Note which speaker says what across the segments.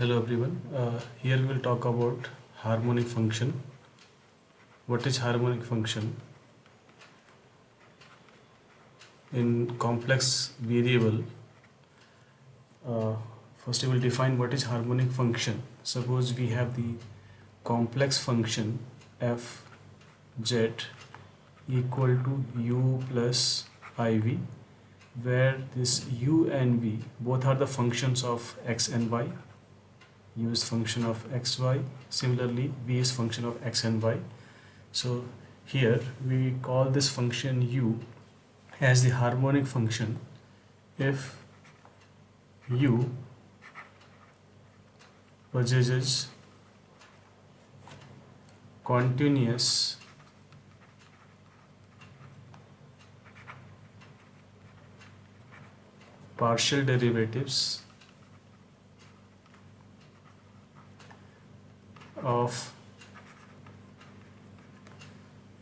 Speaker 1: Hello everyone. Here we will talk about harmonic function. What is harmonic function? In complex variable, uh, first we will define what is harmonic function. Suppose we have the complex function f z equal to u plus iv, where this u and v both are the functions of x and y. U is function of xy, similarly v is function of x and y. So here we call this function u as the harmonic function if u possesses continuous partial derivatives of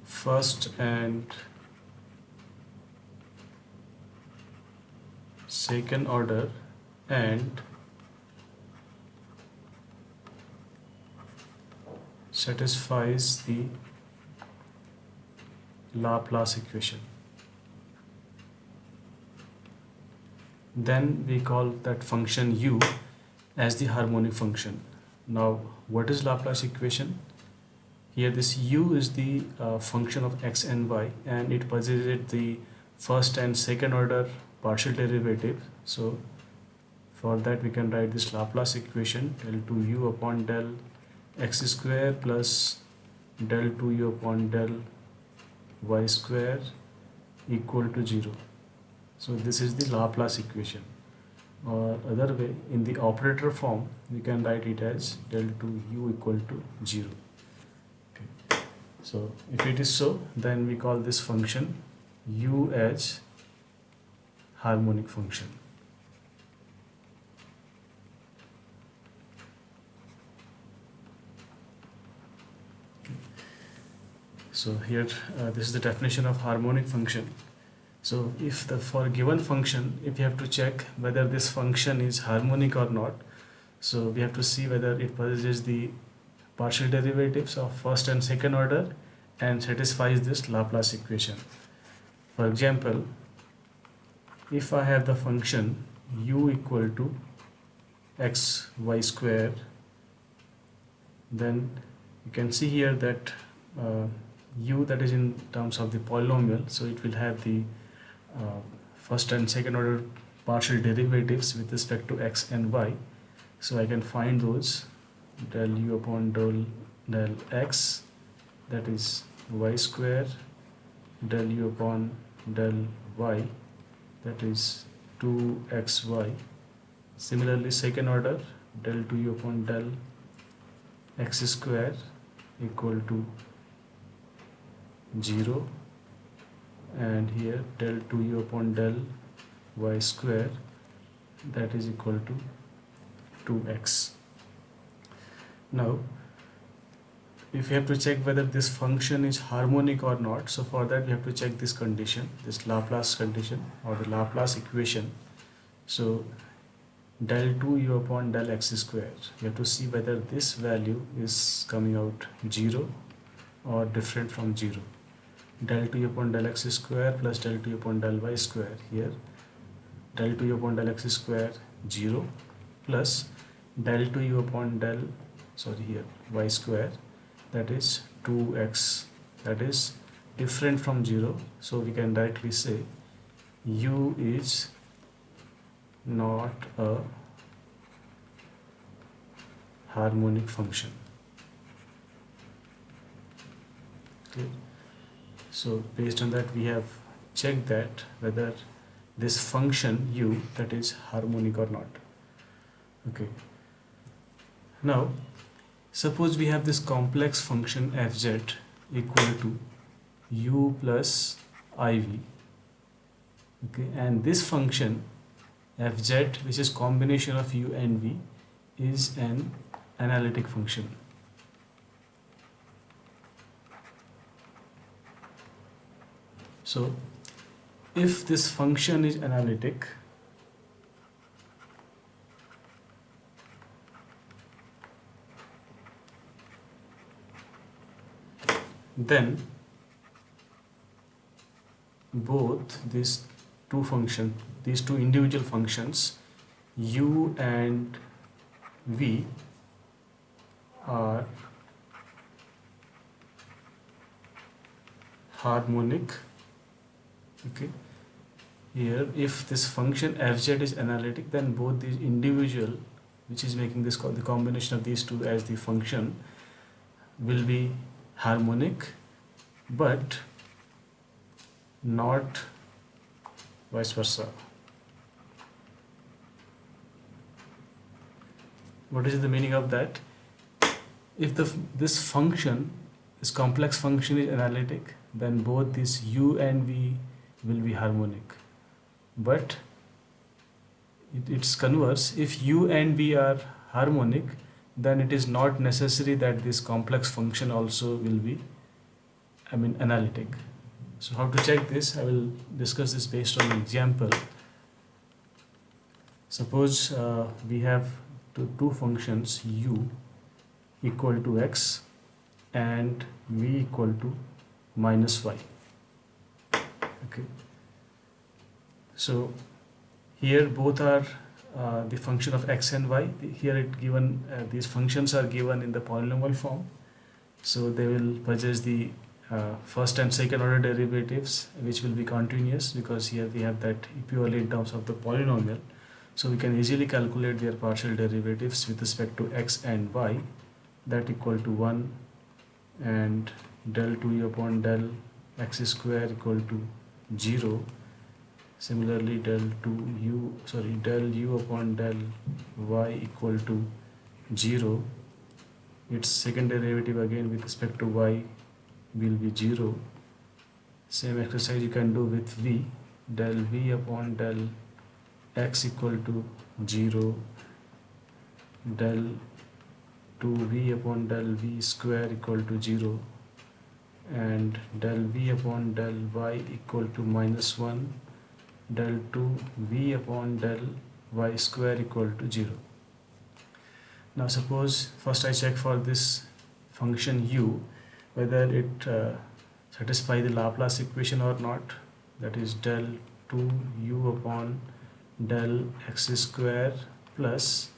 Speaker 1: first and second order and satisfies the Laplace equation. Then we call that function u as the harmonic function. Now what is Laplace equation? Here this u is the function of x and y, and it possesses the first and second order partial derivative. So for that we can write this Laplace equation del 2u upon del x square plus del 2u upon del y square equal to 0. So this is the Laplace equation, or other way, in the operator form we can write it as del 2u equal to 0. Okay. So if it is so, then we call this function u as harmonic function. So here this is the definition of harmonic function. So if for a given function, if you have to check whether this function is harmonic or not, so we have to see whether it possesses the partial derivatives of first and second order and satisfies this Laplace equation. For example, if I have the function u equal to x y square, then you can see here that u, that is in terms of the polynomial, so it will have the first and second order partial derivatives with respect to x and y. So I can find those del u upon del x, that is y square, del u upon del y, that is 2xy. Similarly second order del 2u upon del x square equal to 0, and here del 2u upon del y square, that is equal to 2x. Now if you have to check whether this function is harmonic or not, so for that we have to check this condition, this Laplace condition or the Laplace equation. So del 2u upon del x square, you have to see whether this value is coming out 0 or different from 0. Del 2u upon del x square plus del 2u upon del y square, here del 2u upon del x square 0 plus del 2u upon del y square, that is 2x, that is different from 0. So we can directly say u is not a harmonic function. Okay. So based on that we have checked that whether this function u, that is harmonic or not. Okay. Now suppose we have this complex function fz equal to u plus iv. Okay, and this function fz, which is combination of u and v, is an analytic function. So if this function is analytic, then both these two individual functions u and v are harmonic. Okay, here if this function fz is analytic, then both these individual, which is making this the combination of these two as the function, will be harmonic, but not vice versa. What is the meaning of that? If this function, this complex function is analytic, then both this u and v will be harmonic. But it's converse. If u and v are harmonic, then it is not necessary that this complex function also will be, analytic. So how to check this? I will discuss this based on an example. Suppose we have two functions u equal to x and v equal to minus y. Okay. So here both are the function of x and y. Here it given these functions are given in the polynomial form. So they will possess the first and second order derivatives, which will be continuous, because here we have that purely in terms of the polynomial. So we can easily calculate their partial derivatives with respect to x and y, that equal to 1 and del 2u upon del x square equal to 0. Similarly, del u upon del y equal to 0. Its second derivative again with respect to y will be 0. Same exercise you can do with v. Del v upon del x equal to 0. Del 2v upon del v square equal to 0. And del v upon del y equal to minus 1. Del 2v upon del y square equal to 0. Now suppose first I check for this function u whether it satisfies the Laplace equation or not. That is del 2u upon del x square plus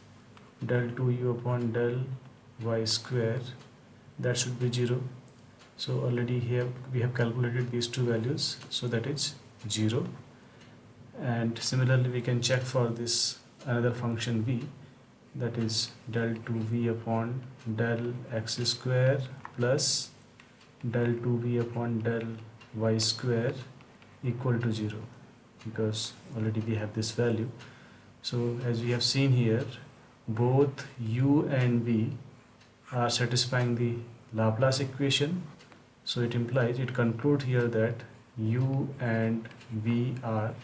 Speaker 1: del 2u upon del y square, that should be 0. So already here we have calculated these two values, so that is 0. And similarly we can check for this another function v, that is del 2v upon del x square plus del 2v upon del y square equal to 0, because already we have this value. So as we have seen here, both u and v are satisfying the Laplace equation. So it implies, it concludes here that u and v are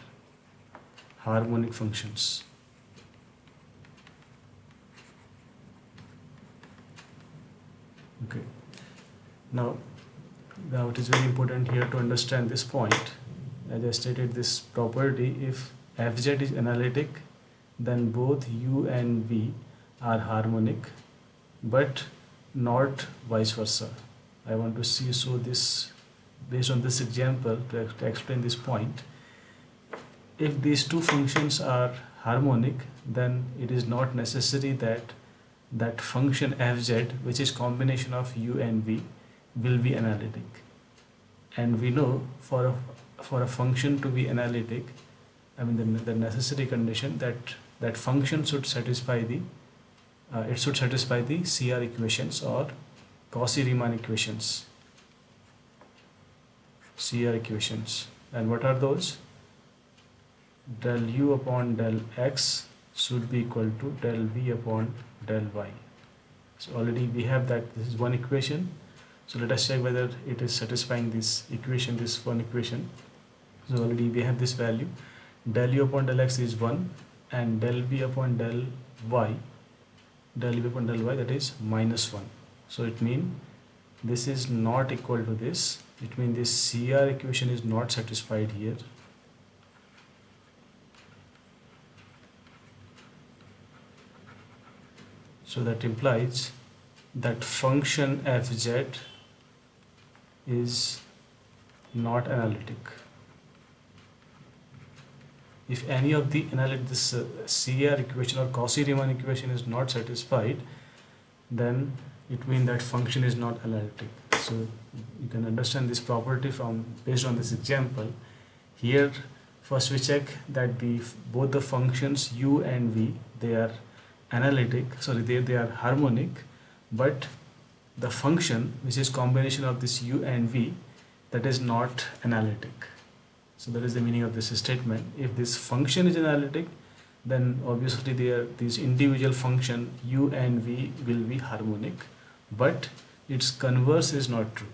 Speaker 1: harmonic functions. Okay. Now it is very important here to understand this point. As I stated this property, if fz is analytic, then both u and v are harmonic, but not vice versa. I want to show this based on this example to explain this point. If these two functions are harmonic, then it is not necessary that that function fz, which is combination of u and v, will be analytic. And we know for a function to be analytic, the necessary condition that function should satisfy the CR equations or Cauchy-Riemann equations. CR equations. And what are those? Del u upon del x should be equal to del v upon del y. So already we have that. This is one equation. So let us check whether it is satisfying this equation, this one equation. So already we have this value. Del u upon del x is 1 and del v upon del y, that is minus 1. So it means this is not equal to this. It means this CR equation is not satisfied here. So that implies that function fz is not analytic. If any of the this CR equation or Cauchy-Riemann equation is not satisfied, then it means that function is not analytic. So you can understand this property from based on this example. Here first we check that both the functions u and v, they are analytic, sorry, they are harmonic, but the function which is combination of this u and v, that is not analytic. So that is the meaning of this statement. If this function is analytic, then obviously these individual function u and v will be harmonic, but its converse is not true.